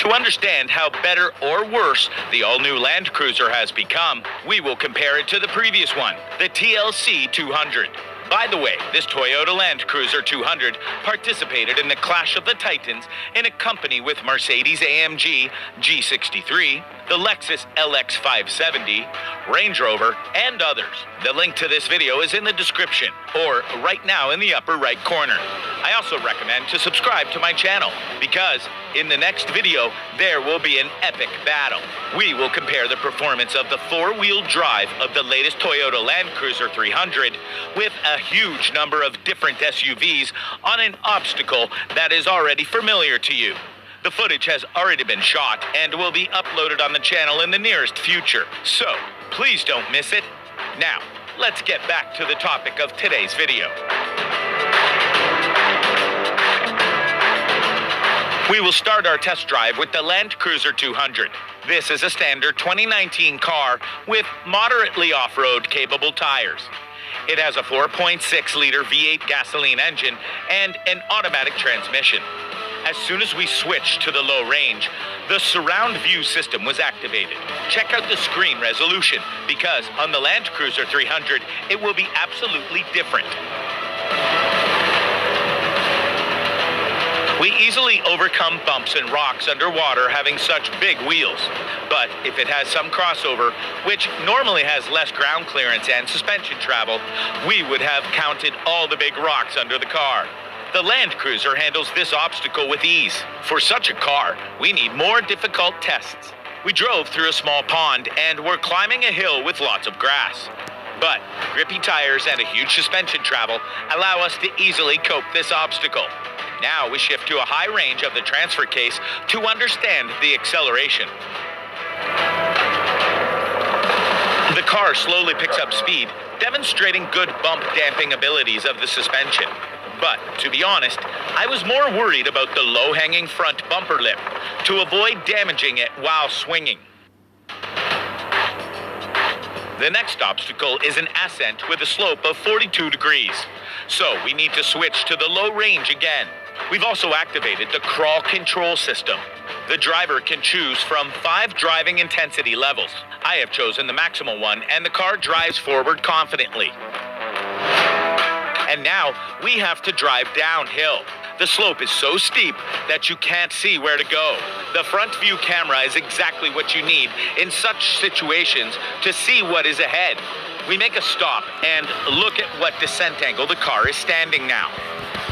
To understand how better or worse the all-new Land Cruiser has become, we will compare it to the previous one, the TLC 200. By the way, this Toyota Land Cruiser 200 participated in the Clash of the Titans in a company with Mercedes-AMG G63, the Lexus LX 570, Range Rover, and others. The link to this video is in the description, or right now in the upper right corner. I also recommend to subscribe to my channel, because in the next video, there will be an epic battle. We will compare the performance of the four-wheel drive of the latest Toyota Land Cruiser 300 with a huge number of different SUVs on an obstacle that is already familiar to you. The footage has already been shot and will be uploaded on the channel in the nearest future, so please don't miss it. Now, let's get back to the topic of today's video. We will start our test drive with the Land Cruiser 200. This is a standard 2019 car with moderately off-road capable tires. It has a 4.6-liter V8 gasoline engine and an automatic transmission. As soon as we switched to the low range, the surround view system was activated. Check out the screen resolution, because on the Land Cruiser 300, it will be absolutely different. We easily overcome bumps and rocks underwater having such big wheels. But if it has some crossover, which normally has less ground clearance and suspension travel, we would have counted all the big rocks under the car. The Land Cruiser handles this obstacle with ease. For such a car, we need more difficult tests. We drove through a small pond and were climbing a hill with lots of grass. But grippy tires and a huge suspension travel allow us to easily cope this obstacle. Now we shift to a high range of the transfer case to understand the acceleration. The car slowly picks up speed, demonstrating good bump damping abilities of the suspension. But, to be honest, I was more worried about the low-hanging front bumper lip to avoid damaging it while swinging. The next obstacle is an ascent with a slope of 42 degrees. So we need to switch to the low range again. We've also activated the crawl control system. The driver can choose from 5 driving intensity levels. I have chosen the maximal one, and the car drives forward confidently. And now we have to drive downhill. The slope is so steep that you can't see where to go. The front view camera is exactly what you need in such situations to see what is ahead. We make a stop and look at what descent angle the car is standing now.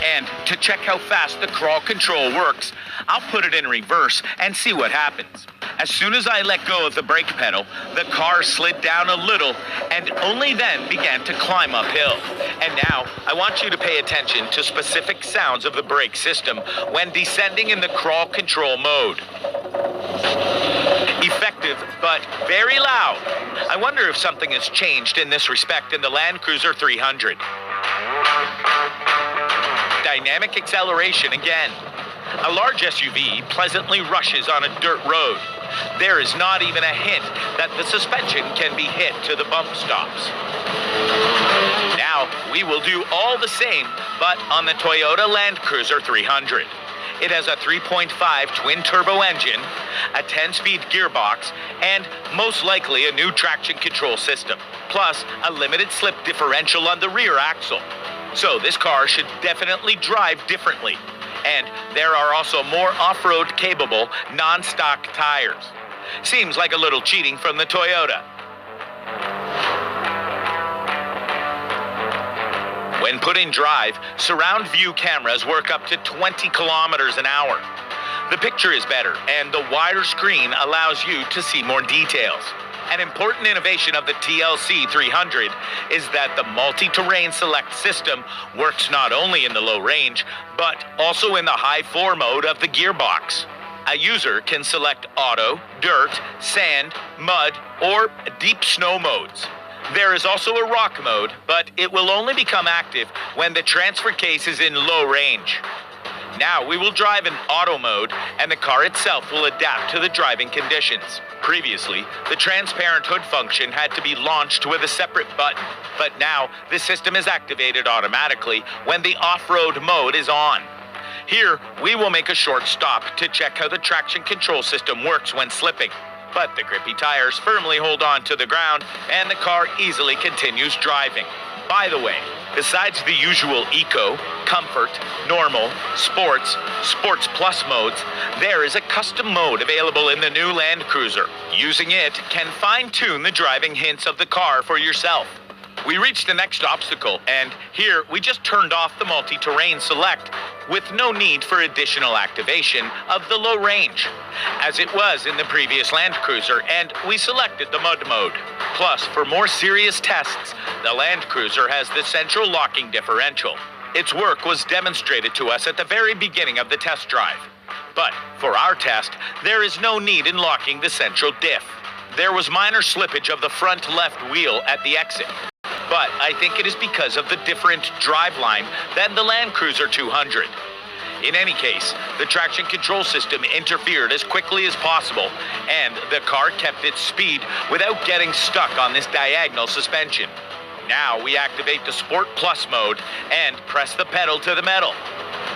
And to check how fast the crawl control works, I'll put it in reverse and see what happens. As soon as I let go of the brake pedal, the car slid down a little and only then began to climb uphill. And now, I want you to pay attention to specific sounds of the brake system when descending in the crawl control mode. Effective, but very loud. I wonder if something has changed in this respect in the Land Cruiser 300. Dynamic acceleration again. A large SUV pleasantly rushes on a dirt road. There is not even a hint that the suspension can be hit to the bump stops. Now, we will do all the same, but on the Toyota Land Cruiser 300. It has a 3.5 twin-turbo engine, a 10-speed gearbox, and most likely a new traction control system, plus a limited slip differential on the rear axle. So this car should definitely drive differently. And there are also more off-road capable, non-stock tires. Seems like a little cheating from the Toyota. When put in drive, surround view cameras work up to 20 kilometers an hour. The picture is better, and the wider screen allows you to see more details. An important innovation of the TLC 300 is that the multi-terrain select system works not only in the low range, but also in the high 4 mode of the gearbox. A user can select auto, dirt, sand, mud, or deep snow modes. There is also a rock mode, but it will only become active when the transfer case is in low range. Now we will drive in auto mode, and the car itself will adapt to the driving conditions. Previously, the transparent hood function had to be launched with a separate button, but now the system is activated automatically when the off-road mode is on. Here, we will make a short stop to check how the traction control system works when slipping. But the grippy tires firmly hold on to the ground, and the car easily continues driving. By the way, besides the usual Eco, Comfort, Normal, Sports, Sports Plus modes, there is a custom mode available in the new Land Cruiser. Using it can fine-tune the driving hints of the car for yourself. We reached the next obstacle, and here we just turned off the multi-terrain select with no need for additional activation of the low range, as it was in the previous Land Cruiser, and we selected the mud mode. Plus, for more serious tests, the Land Cruiser has the central locking differential. Its work was demonstrated to us at the very beginning of the test drive. But for our test, there is no need in locking the central diff. There was minor slippage of the front left wheel at the exit, but I think it is because of the different driveline than the Land Cruiser 200. In any case, the traction control system interfered as quickly as possible, and the car kept its speed without getting stuck on this diagonal suspension. Now we activate the Sport Plus mode and press the pedal to the metal.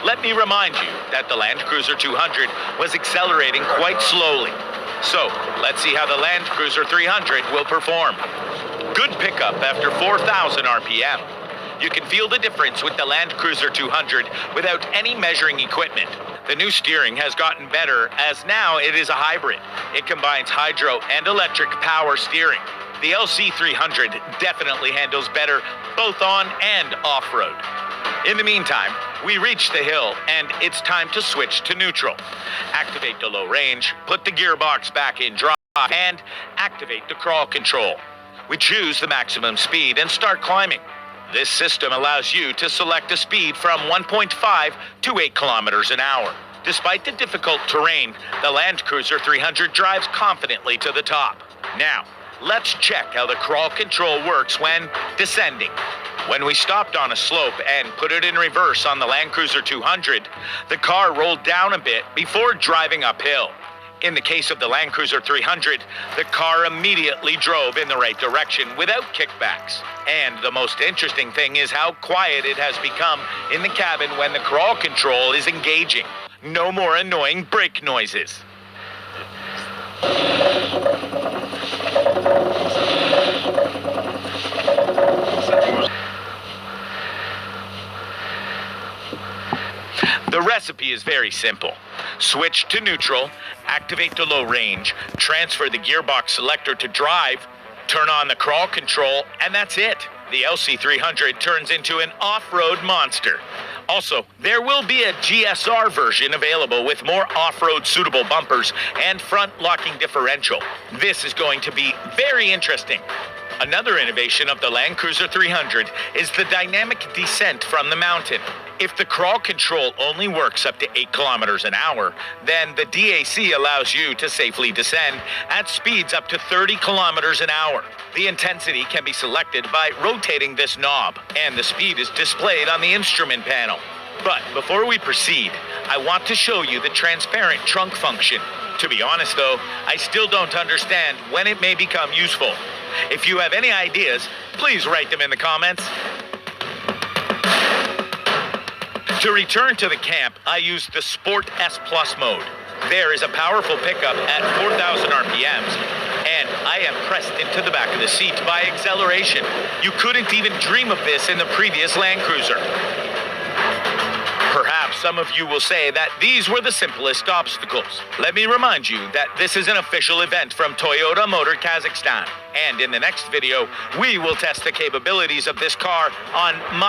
Let me remind you that the Land Cruiser 200 was accelerating quite slowly. So, let's see how the Land Cruiser 300 will perform. Good pickup after 4,000 RPM. You can feel the difference with the Land Cruiser 200 without any measuring equipment. The new steering has gotten better, as now it is a hybrid. It combines hydro and electric power steering. The LC300 definitely handles better both on and off-road. In the meantime, we reach the hill, and it's time to switch to neutral. Activate the low range, put the gearbox back in drive, and activate the crawl control. We choose the maximum speed and start climbing. This system allows you to select a speed from 1.5 to 8 kilometers an hour. Despite the difficult terrain, the Land Cruiser 300 drives confidently to the top. Now, let's check how the crawl control works when descending. When we stopped on a slope and put it in reverse on the Land Cruiser 200, the car rolled down a bit before driving uphill. In the case of the Land Cruiser 300, the car immediately drove in the right direction without kickbacks. And the most interesting thing is how quiet it has become in the cabin when the crawl control is engaging. No more annoying brake noises. The recipe is very simple. Switch to neutral, activate the low range, transfer the gearbox selector to drive, turn on the crawl control, and that's it. The LC300 turns into an off-road monster. Also, there will be a GSR version available with more off-road suitable bumpers and front locking differential. This is going to be very interesting. Another innovation of the Land Cruiser 300 is the dynamic descent from the mountain. If the crawl control only works up to 8 kilometers an hour, then the DAC allows you to safely descend at speeds up to 30 kilometers an hour. The intensity can be selected by rotating this knob, and the speed is displayed on the instrument panel. But before we proceed, I want to show you the transparent trunk function. To be honest though, I still don't understand when it may become useful. If you have any ideas, please write them in the comments. To return to the camp, I used the Sport S Plus mode. There is a powerful pickup at 4,000 RPMs, and I am pressed into the back of the seat by acceleration. You couldn't even dream of this in the previous Land Cruiser. Perhaps some of you will say that these were the simplest obstacles. Let me remind you that this is an official event from Toyota Motor Kazakhstan, and in the next video, we will test the capabilities of this car on my